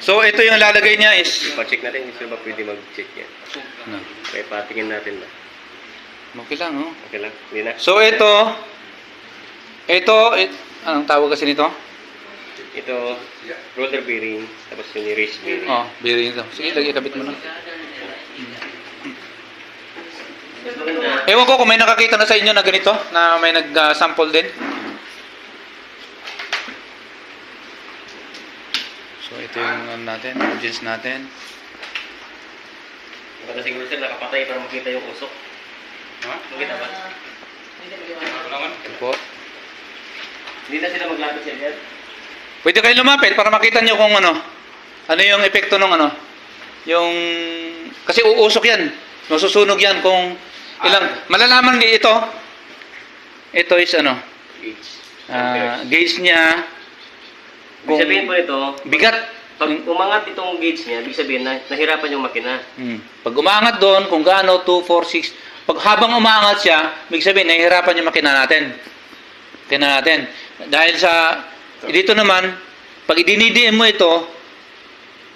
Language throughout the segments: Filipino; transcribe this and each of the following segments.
So, ito yung lalagay niya is... Pa-check natin, gusto ba pwede mag-check yan? Ano? Kaya patingin natin na. Okay lang, oh. Okay lang, hindi na. So, anong tawag kasi nito? Ito, roller bearing, tapos yung race bearing. Oh, bearing ito. Sige, lagi kabit mo na. Ewan ko kung may nakakita na sa inyo na ganito, na may nag-sample din. So, ito yung ano natin, engines natin. Baka siguro sir, nakapatay para makita yung usok. Ha? Makita ba? Ito po. Hindi na sila maglapit sir yan. Pwede kayo lumapit para makita nyo kung ano yung epekto ng ano. Yung, kasi uusok yan. Masusunog yan kung ilang, malalaman din ito. Ito is ano, Gauge. gauge niya. Ibig sabihin po ito, Bigat. pag umangat itong gauge niya, ibig sabihin na nahirapan yung makina. Pag umangat doon, kung gaano, 2, 4, 6, pag habang umangat siya, ibig sabihin, nahihirapan yung makina natin. Makina natin. Dahil sa, dito naman, pag idinidiin mo ito,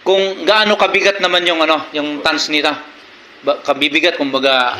kung gaano kabigat naman yung ano, yung tons nito. Kabibigat, kumbaga,